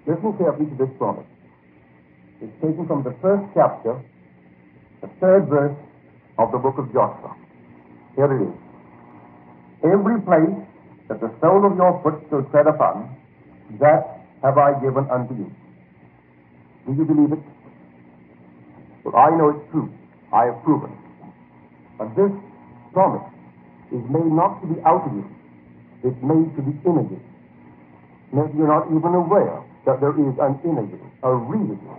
Listen carefully to this promise. It's taken from the first chapter, the third verse of the book of Joshua. Here it is. Every place that the sole of your foot shall tread upon, that have I given unto you. Do you believe it? Well, I know it's true. I have proven. But this promise is made not to be out of you. It's made to be in you. Maybe you're not even aware that there is an inner you, a real you.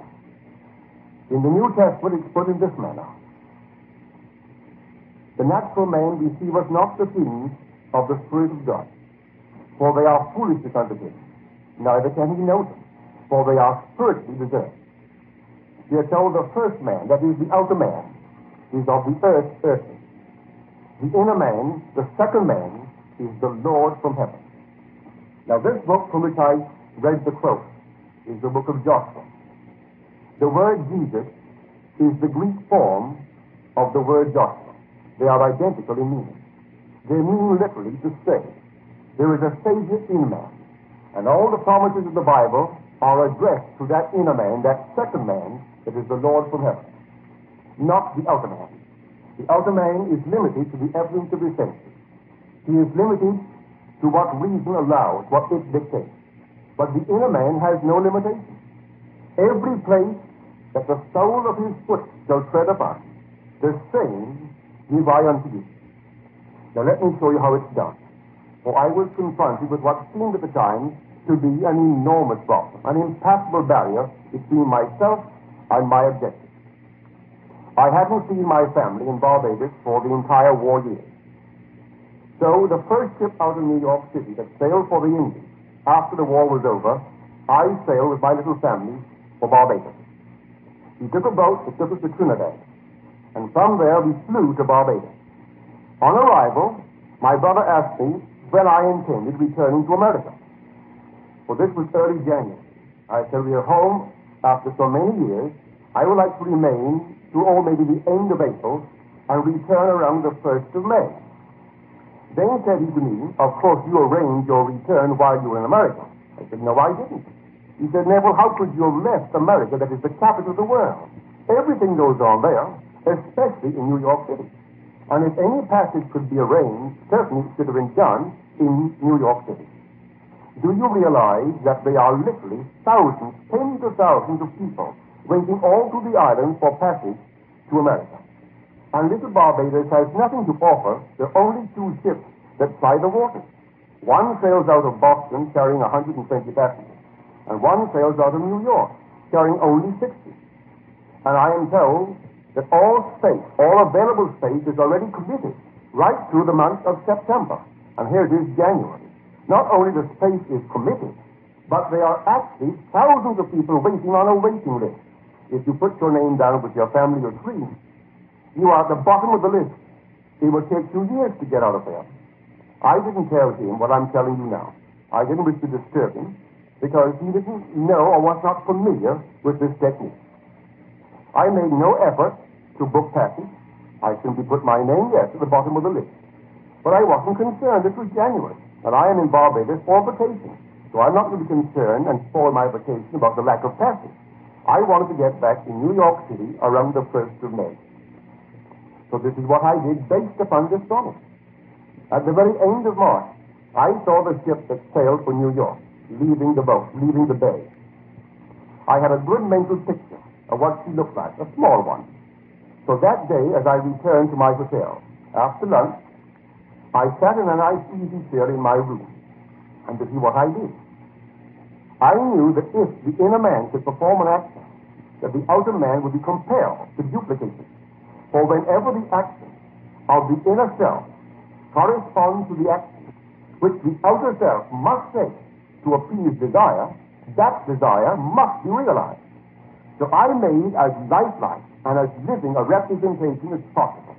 In the New Testament, it's put in this manner. The natural man receiveth not the things of the Spirit of God, for they are foolishness unto him. Neither can he know them, for they are spiritually discerned. We are told the first man, that is the outer man, is of the earth, earthly. The inner man, the second man, is the Lord from heaven. Now this book from which I read the quote is the book of Joshua. The word Jesus is the Greek form of the word Joshua. They are identical in meaning. They mean literally to say, there is a Savior in man. And all the promises of the Bible are addressed to that inner man, that second man, that is the Lord from heaven. Not the outer man. The outer man is limited to the evidence of his senses. He is limited to what reason allows, what it dictates. But the inner man has no limitation. Every place that the sole of his foot shall tread upon, the same give I unto you. Now let me show you how it's done. For I was confronted with what seemed at the time to be an enormous problem, an impassable barrier between myself and my objective. I hadn't seen my family in Barbados for the entire war years. So the first ship out of New York City that sailed for the Indies, after the war was over, I sailed with my little family for Barbados. We took a boat that took us to Trinidad, and from there we flew to Barbados. On arrival, my brother asked me when I intended returning to America. Well, this was early January. I said, we are home after so many years. I would like to remain to maybe the end of April and return around the 1st of May. Then said he to me, of course you arranged your return while you were in America. I said, no, I didn't. He said, Neville, how could you have left America, that is the capital of the world? Everything goes on there, especially in New York City. And if any passage could be arranged, certainly it should have been done in New York City. Do you realize that there are literally thousands, tens of thousands of people waiting all through the island for passage to America? And little Barbados has nothing to offer. There are only two ships that ply the waters. One sails out of Boston carrying 120 passengers, and one sails out of New York carrying only 60. And I am told that all space, all available space is already committed right through the month of September. And here it is January. Not only the space is committed, but there are actually thousands of people waiting on a waiting list. If you put your name down with your family of three, you are at the bottom of the list. It will take 2 years to get out of there. I didn't tell him what I'm telling you now. I didn't wish to disturb him because he didn't know or was not familiar with this technique. I made no effort to book passage. I simply put my name, yes, at the bottom of the list. But I wasn't concerned. It was January, and I am in Barbados for vacation. So I'm not really concerned and spoil my vacation about the lack of passage. I wanted to get back to New York City around the 1st of May. So this is what I did based upon this promise. At the very end of March, I saw the ship that sailed for New York, leaving the boat, leaving the bay. I had a good mental picture of what she looked like, a small one. So that day, as I returned to my hotel, after lunch, I sat in a nice easy chair in my room, and to see what I did. I knew that if the inner man could perform an action, that the outer man would be compelled to duplicate it. For whenever the action of the inner self corresponds to the action which the outer self must take to appease desire, that desire must be realized. So I made as lifelike and as living a representation as possible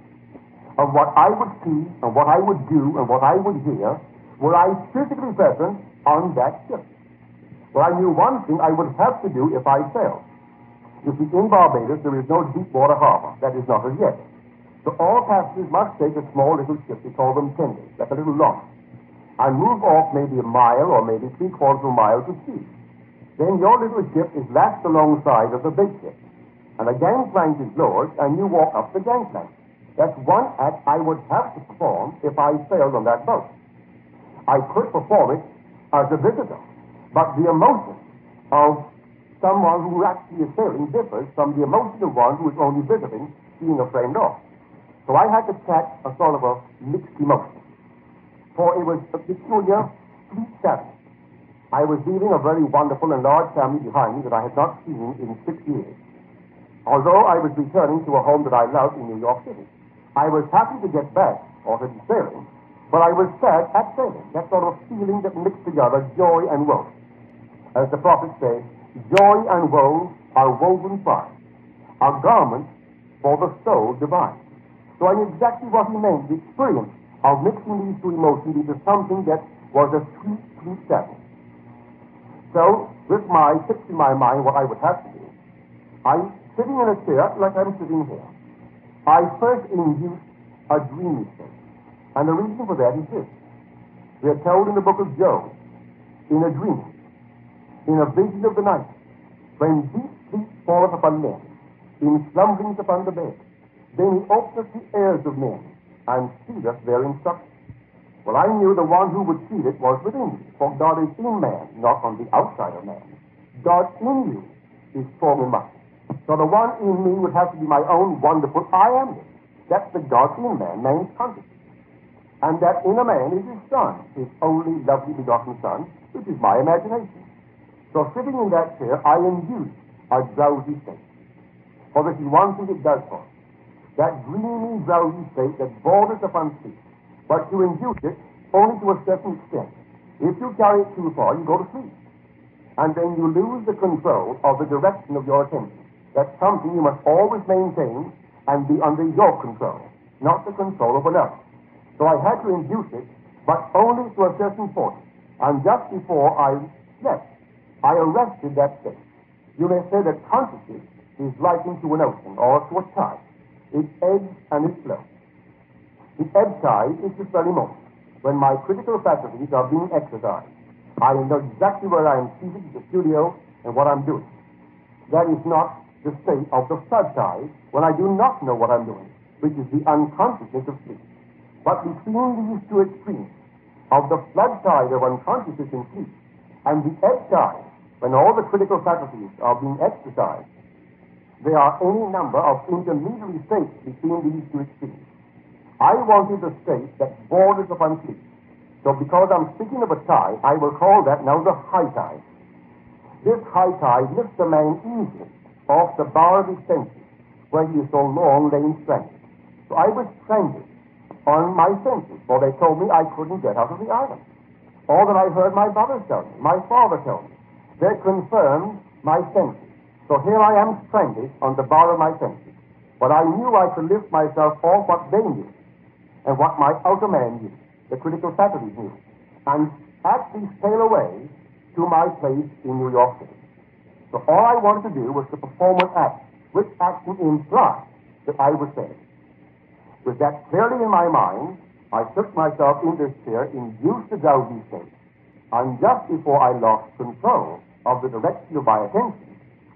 of what I would see and what I would do and what I would hear were I physically present on that ship. Well, I knew one thing I would have to do if I sailed. You see, in Barbados there is no deep water harbor. That is not as yet. So all passengers must take a small little ship, we call them tenders, like a little launch, and move off maybe a mile or maybe 3/4 of a mile to sea. Then your little ship is lashed alongside of the big ship, and a gangplank is lowered, and you walk up the gangplank. That's one act I would have to perform if I sailed on that boat. I could perform it as a visitor, but the emotion of someone who actually is sailing differs from the emotion of one who is only visiting, seeing a friend off. So I had to catch a sort of a mixed emotion, for it was a peculiar, sweet sadness. I was leaving a very wonderful and large family behind me that I had not seen in 6 years. Although I was returning to a home that I loved in New York City, I was happy to get back, or to be sailing, but I was sad at sailing, that sort of feeling that mixed together joy and woe. As the prophet says, joy and woe are woven fine, a garment for the soul divine. So I knew exactly what he meant, the experience of mixing these two emotions into something that was a sweet, sweet sadness. So, with fixed in my mind what I would have to do, I, sitting in a chair like I'm sitting here, I first induced a dreamy state. And the reason for that is this. We are told in the book of Job, in a dream, in a vision of the night, when deep sleep falleth upon men, in slumberings upon the bed, then he openeth the ears of men, and seeth their instruction. Well, I knew the one who would see it was within me, for God is in man, not on the outside of man. God in you is strong and mighty. So the one in me would have to be my own wonderful I am. That's the God in man, man's consciousness. And that in a man is his son, his only lovely begotten son, which is my imagination. So sitting in that chair, I induced a drowsy state. For this is one thing it does for us. That dreamy, drowsy state that borders upon sleep. But you induce it only to a certain extent. If you carry it too far, you go to sleep. And then you lose the control of the direction of your attention. That's something you must always maintain and be under your control, not the control of another. So I had to induce it, but only to a certain point. And just before I slept, I arrested that state. You may say that consciousness is likened to an ocean or to a tide. It ebbs and it flows. The ebb tide is this very moment, when my critical faculties are being exercised. I know exactly where I am seated in the studio and what I'm doing. That is not the state of the flood tide, when I do not know what I'm doing, which is the unconsciousness of sleep. But between these two extremes, of the flood tide of unconsciousness in sleep, and the ebb tide, when all the critical faculties are being exercised, there are any number of intermediary states between these two extremes. I wanted a state that borders upon sleep. So because I'm speaking of a tide, I will call that now the high tide. This high tide lifts a man easily off the bar of his senses, where he is so long lain stranded. So I was stranded on my senses, for they told me I couldn't get out of the island. All that I heard my brothers tell me, my father tell me, they confirmed my senses. So here I am stranded on the bar of my senses. But I knew I could lift myself off what they knew, and what my outer man knew, the critical faculties knew, and actually sail away to my place in New York City. So all I wanted to do was to perform an act, which action implied that I was saved. With that clearly in my mind, I took myself in this chair, induced the drowsy state, and just before I lost control of the direction of my attention,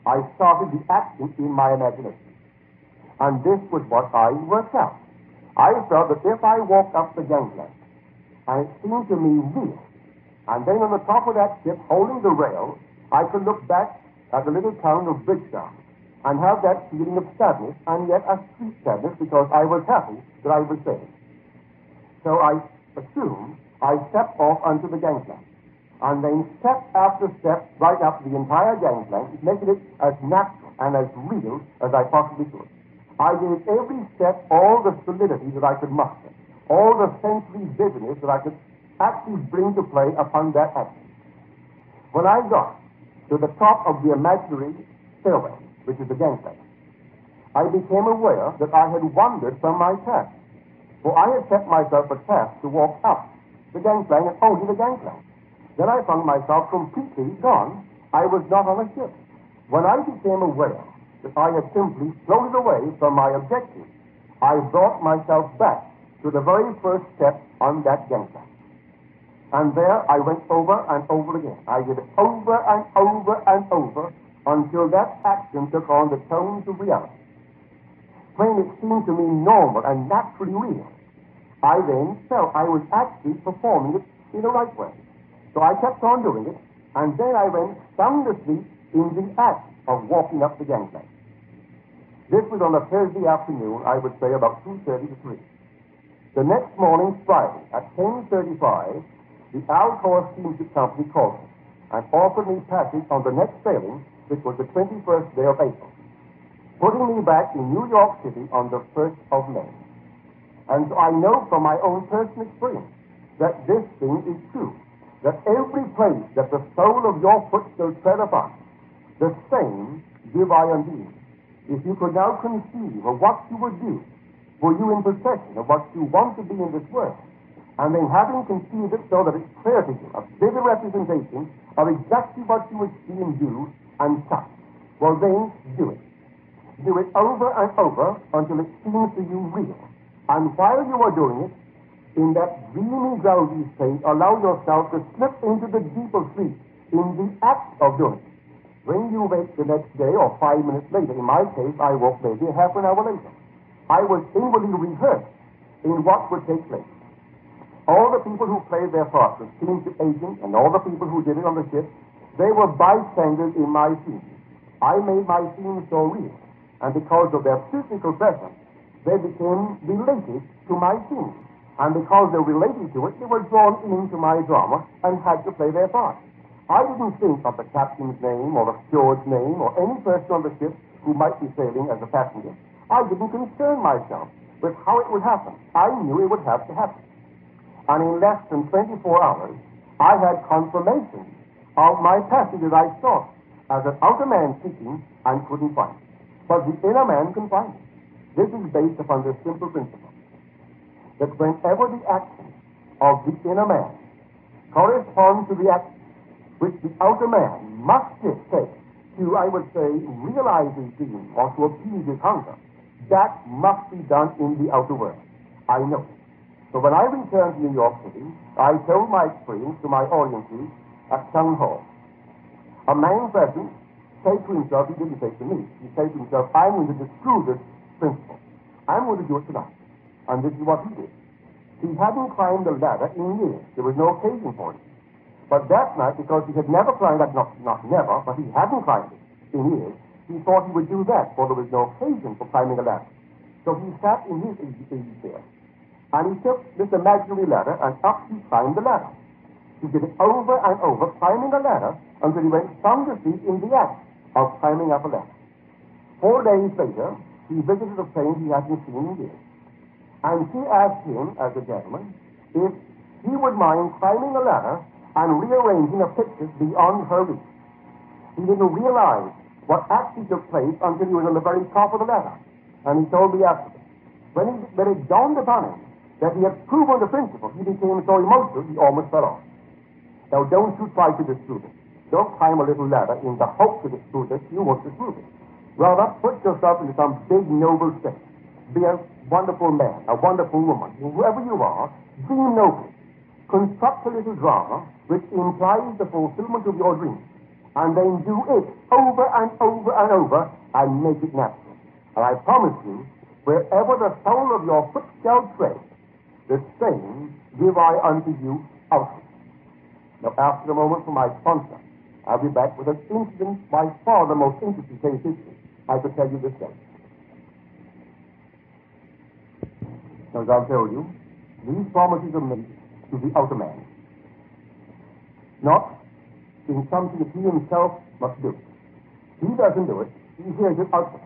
I started the action in my imagination. And this was what I worked out. I felt that if I walked up the gangplank, and it seemed to me real, and then on the top of that ship, holding the rail, I could look back at the little town of Bridgetown and have that feeling of sadness, and yet a sweet sadness, because I was happy that I was saved. So I assumed I stepped off onto the gangplank, and then step after step right up the entire gangplank, making it as natural and as real as I possibly could. I gave every step all the solidity that I could muster, all the sensory vividness that I could actually bring to play upon that action. When I got to the top of the imaginary stairway, which is the gangplank, I became aware that I had wandered from my task. For I had set myself a task to walk up the gangplank and only the gangplank. Then I found myself completely gone. I was not on a ship. When I became aware that I had simply floated away from my objective, I brought myself back to the very first step on that gangplank. And there I went over and over again. I did it over and over and over until that action took on the tones of reality. When it seemed to me normal and naturally real, I then felt I was actually performing it in the right way. So I kept on doing it, and then I went sound asleep in the act of walking up the gangplank. This was on a Thursday afternoon, I would say about 2:30 to 3. The next morning, Friday, at 10:35, the Alcor Steamship Company called me and offered me passage on the next sailing, which was the 21st day of April, putting me back in New York City on the 1st of May. And so I know from my own personal experience that this thing is true, that every place that the sole of your foot shall tread upon, the same give I unto you. If you could now conceive of what you would do, were you in possession of what you want to be in this world, and then having conceived it so that it's clear to you, a vivid representation of exactly what you would see and do and touch, well then, do it. Do it over and over until it seems to you real. And while you are doing it, in that dreamy, drowsy state, allow yourself to slip into the deeper sleep in the act of doing it. When you wake the next day or 5 minutes later, in my case, I woke maybe half an hour later, I was inwardly rehearsed in what would take place. All the people who played their parts, the steamship agents and all the people who did it on the ship, they were bystanders in my scene. I made my scene so real, and because of their physical presence, they became related to my scene. And because they were related to it, they were drawn into my drama and had to play their part. I didn't think of the captain's name or the steward's name or any person on the ship who might be sailing as a passenger. I didn't concern myself with how it would happen. I knew it would have to happen. And in less than 24 hours, I had confirmation of my passage as I saw it, as an outer man seeking and couldn't find it. But the inner man can find it. This is based upon this simple principle, that whenever the action of the inner man corresponds to the action which the outer man must take to, I would say, realize his dream or to appease his hunger, that must be done in the outer world. I know it. So when I returned to New York City, I told my experience to my audiences at Town Hall. A man present said to himself, he didn't say to me, he said to himself, I'm going to disprove this principle. I'm going to do it tonight. And this is what he did. He hadn't climbed the ladder in years. There was no occasion for it. But that night, because he had never climbed that, not never, but he hadn't climbed it in years, he thought he would do that, for there was no occasion for climbing a ladder. So he sat in his easy chair, and he took this imaginary ladder, and up he climbed the ladder. He did it over and over, climbing a ladder, until he went sound asleep in the act of climbing up a ladder. 4 days later, he visited a friend he hadn't seen in years. And she asked him, as a gentleman, if he would mind climbing a ladder and rearranging a picture beyond her reach. He didn't realize what actually took place until he was on the very top of the ladder. And he told me afterwards. When it dawned upon him that he had proven the principle, he became so emotional he almost fell off. Now, don't you try to disprove it. Don't climb a little ladder in the hope to disprove it. You won't disprove it. Rather, put yourself into some big, noble state. Be a wonderful man, a wonderful woman, whoever you are, dream nobly. Construct a little drama which implies the fulfillment of your dream, and then do it over and over and over and make it natural. And I promise you, wherever the sole of your foot shall tread, the same give I unto you outward. Now, after a moment from my sponsor, I'll be back with an incident by far the most interesting case history I could tell you this day. Now, as I've told you, these promises are made to the outer man, not in something that he himself must do. He doesn't do it, he hears it outside,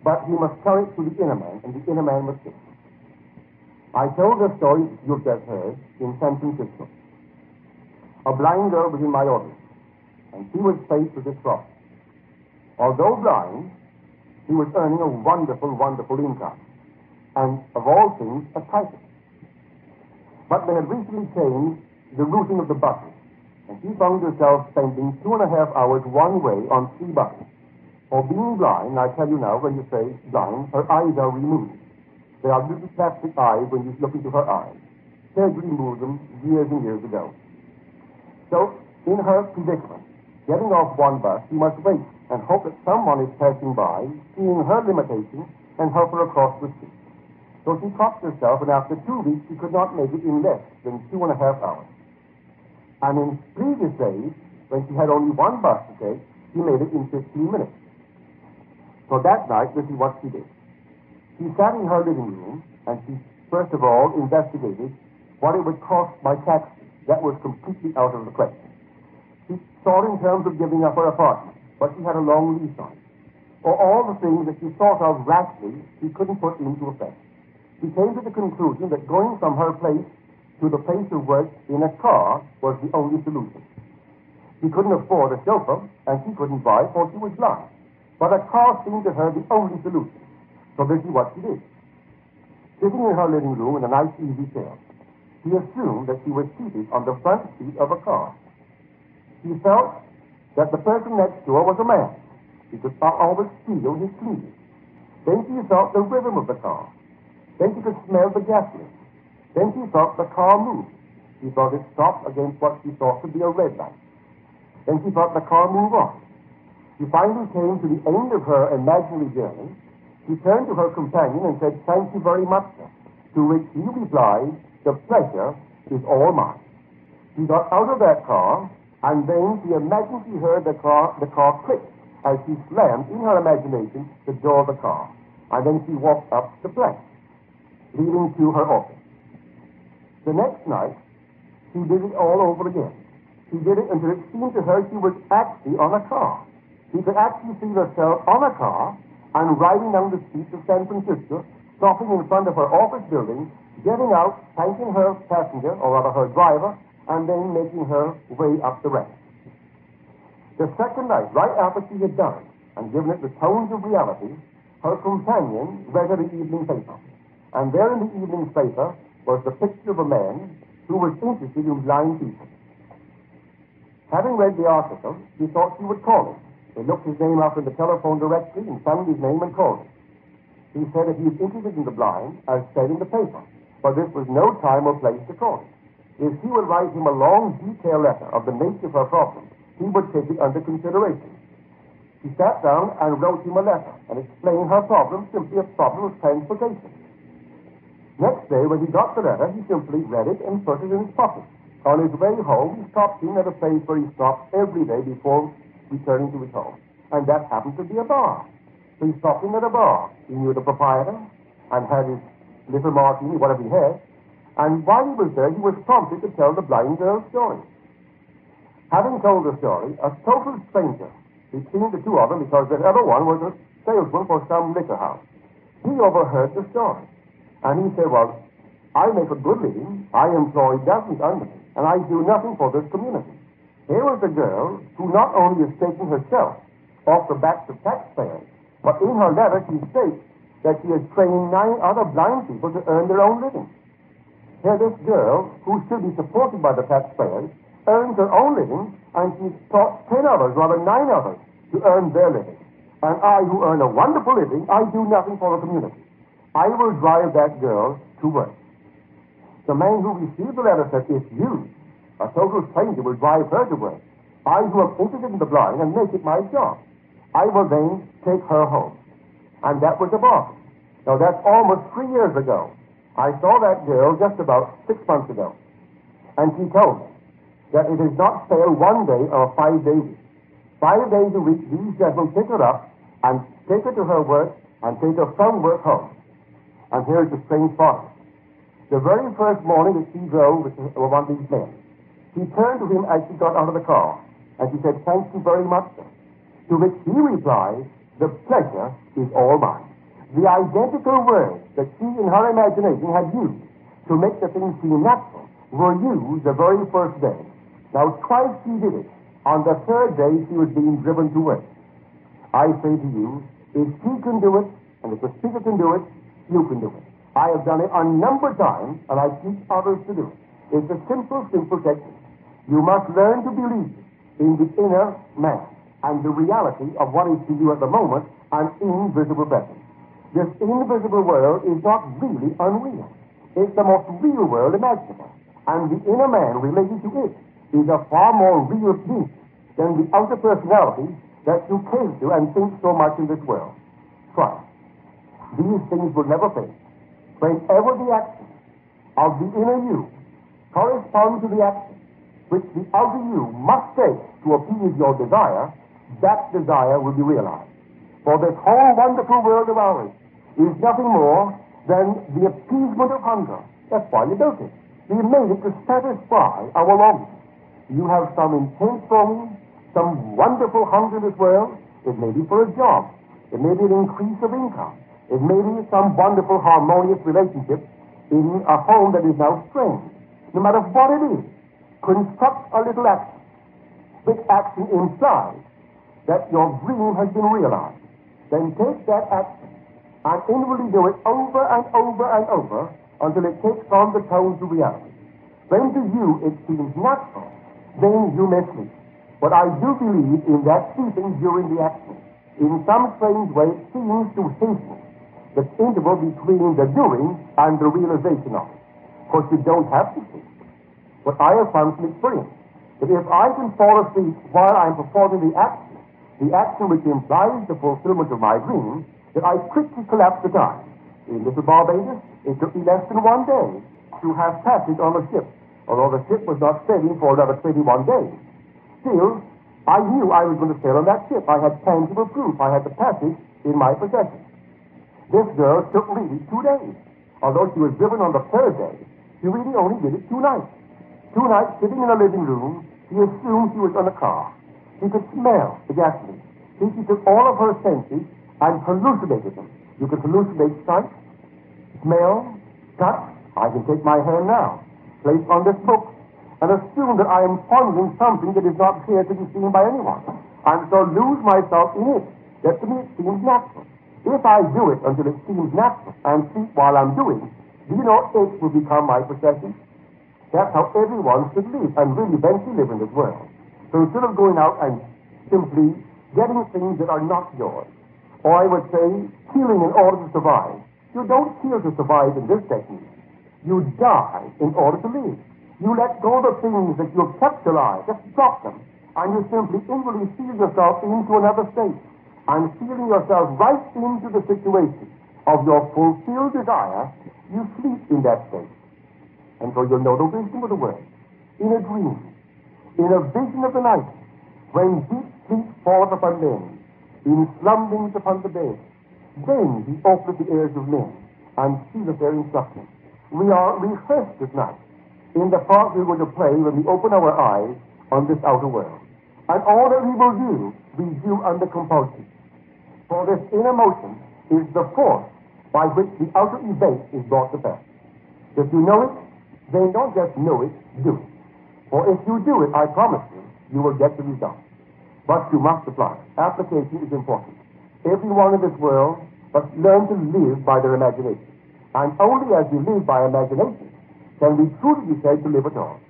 but he must tell it to the inner man, and the inner man must do it. I told the story you've just heard in San Francisco. A blind girl was in my audience, and she was faced with this problem. Although blind, she was earning a wonderful, wonderful income, and of all things, a typist. But they had recently changed the routing of the buses, and she found herself spending 2.5 hours one way on 3 buses. For being blind, I tell you now, when you say blind, her eyes are removed. They are little plastic eyes when you look into her eyes. Surgery removed them years and years ago. So, in her predicament, getting off one bus, she must wait and hope that someone is passing by, seeing her limitation, and help her across the street. So she copped herself, and after 2 weeks, she could not make it in less than 2.5 hours. And in previous days, when she had only one bus to take, she made it in 15 minutes. So that night, this is what she did. She sat in her living room, and she, first of all, investigated what it would cost by taxi. That was completely out of the question. She thought in terms of giving up her apartment, but she had a long lease on it. Or all the things that she thought of rashly, she couldn't put into effect. She came to the conclusion that going from her place to the place of work in a car was the only solution. She couldn't afford a chauffeur, and she couldn't drive, for she was blind. But a car seemed to her the only solution. So this is what she did. Sitting in her living room in a nice easy chair, she assumed that she was seated on the front seat of a car. She felt that the person next door was a man. She could always feel his cleavage. Then she felt the rhythm of the car. Then she could smell the gasoline. Then she felt the car move. She felt it stop against what she thought to be a red light. Then she felt the car move on. She finally came to the end of her imaginary journey. She turned to her companion and said, "Thank you very much, sir." To which he replied, "The pleasure is all mine." She got out of that car, and then she imagined she heard the car click as she slammed in her imagination the door of the car. And then she walked up the plank, leading to her office. The next night, she did it all over again. She did it until it seemed to her she was actually on a car. She could actually see herself on a car and riding down the streets of San Francisco, stopping in front of her office building, getting out, thanking her passenger, or rather her driver, and then making her way up the ramp. The second night, right after she had done it and given it the tones of reality, her companion read her the evening paper. And there in the evening paper was the picture of a man who was interested in blind people. Having read the article, she thought she would call him. They looked his name up in the telephone directory and found his name and called him. He said if he was interested in the blind, as said in the paper, but this was no time or place to call him. If she would write him a long, detailed letter of the nature of her problem, he would take it under consideration. She sat down and wrote him a letter and explained her problem, simply a problem of transportation. Next day, when he got the letter, he simply read it and put it in his pocket. On his way home, he stopped in at a place where he stopped every day before returning to his home. And that happened to be a bar. So he stopped in at a bar. He knew the proprietor and had his little martini, whatever he had. And while he was there, he was prompted to tell the blind girl's story. Having told the story, a total stranger between the two of them, because the other one was a salesman for some liquor house, he overheard the story. And he said, "Well, I make a good living, I employ dozens under me, and I do nothing for this community. Here was a girl who not only is taking herself off the backs of taxpayers, but in her letter she states that she is training 9 other blind people to earn their own living. Here this girl, who should be supported by the taxpayers, earns her own living, and she's taught 10 others, rather 9 others, to earn their living. And I, who earn a wonderful living, I do nothing for the community. I will drive that girl to work." The man who received the letter said, "If you, a total stranger, will drive her to work, I, who am interested in the blind, and make it my job, I will then take her home." And that was a bargain. Now, that's almost 3 years ago. I saw that girl just about 6 months ago. And she told me that it is not fair 1 day or a 5-day week. 5 days a week, these gentlemen pick her up and take her to her work and take her from work home. And here's the strange part. The very first morning that she drove with one of these men, she turned to him as she got out of the car, and she said, "Thank you very much, sir." To which he replied, "The pleasure is all mine." The identical words that she in her imagination had used to make the thing seem natural were used the very first day. Now, twice she did it. On the third day, she was being driven to work. I say to you, if she can do it, and if the speaker can do it, you can do it. I have done it a number of times, and I teach others to do it. It's a simple technique. You must learn to believe in the inner man and the reality of what is to you at the moment an invisible presence. This invisible world is not really unreal. It's the most real world imaginable. And the inner man relating to it is a far more real being than the outer personality that you came to and think so much in this world. Try. These things will never fade. Whenever the action of the inner you corresponds to the action which the outer you must take to appease your desire, that desire will be realized. For this whole wonderful world of ours is nothing more than the appeasement of hunger. That's why you built it. We made it to satisfy our longing. You have some intense longing, some wonderful hunger in this world. It may be for a job. It may be an increase of income. It may be some wonderful harmonious relationship in a home that is now strained. No matter what it is, construct a little action. This action implies that your dream has been realized. Then take that action and inwardly do it over and over and over until it takes on the tones of reality. When to you it seems natural, then you may sleep. But I do believe in that sleeping during the action. In some strange way, it seems to hasten the interval between the doing and the realization of it. Of course, you don't have to sleep. But I have found from experience that if I can fall asleep while I'm performing the action which implies the fulfillment of my dream, that I quickly collapse the time. In little Barbados, it took me less than 1 day to have passage on the ship, although the ship was not sailing for another 21 days. Still, I knew I was going to sail on that ship. I had tangible proof. I had the passage in my possession. This girl took really 2 days. Although she was driven on the third day, she really only did it 2 nights. 2 nights sitting in a living room, she assumed she was on a car. She could smell the gasoline. She took all of her senses and hallucinated them. You can hallucinate sight, smell, touch. I can take my hand now, place on this book, and assume that I am pondering something that is not here to be seen by anyone, and so lose myself in it. That to me it seems natural. If I do it until it seems natural and sleep while I'm doing, do you know it will become my possession? That's how everyone should live, and really eventually live in this world. So instead of going out and simply getting things that are not yours, or I would say killing in order to survive, you don't kill to survive in this technique. You die in order to live. You let go of the things that you have kept alive, just drop them, and you simply inwardly seal yourself into another state, and sealing yourself right into the situation of your fulfilled desire, you sleep in that state. And so you'll know the wisdom of the word. In a dream, in a vision of the night, when deep sleep falleth upon men, in slumberings upon the bed, then he openeth the ears of men, and sealeth their instruction. We are rehearsed this night in the part we're going to play when we open our eyes on this outer world. And all that we will do, we do under compulsion. For this inner motion is the force by which the outer event is brought to pass. If you know it, then don't just know it, do it. For if you do it, I promise you, you will get the result. But you must apply. Application is important. Everyone in this world must learn to live by their imagination. And only as you live by imagination can we truly be said to live at all.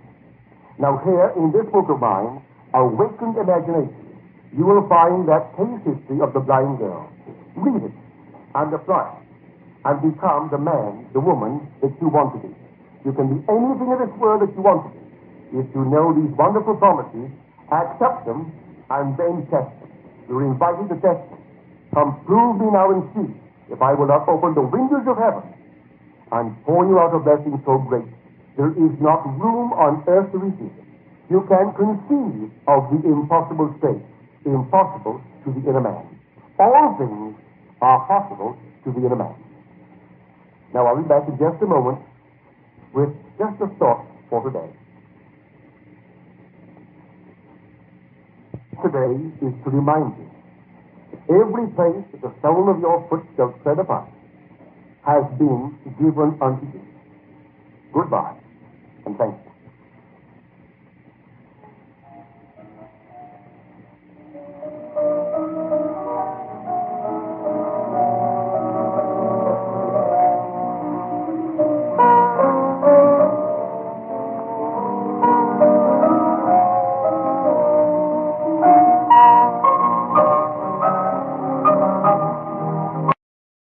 Now here, in this book of mine, Awakened Imagination, you will find that case history of the blind girl. Read it and apply it and become the man, the woman that you want to be. You can be anything in this world that you want to be. If you know these wonderful promises, accept them and then test them. You're invited to test them. Come prove me now and see if I will not open the windows of heaven and pour you out a blessing so great there is not room on earth to receive it. You can conceive of the impossible state, impossible to the inner man. All things are possible to the inner man. Now I'll be back in just a moment with just a thought for today. Today is to remind you that every place that the sole of your foot shall tread upon has been given unto you. Goodbye, and thank you.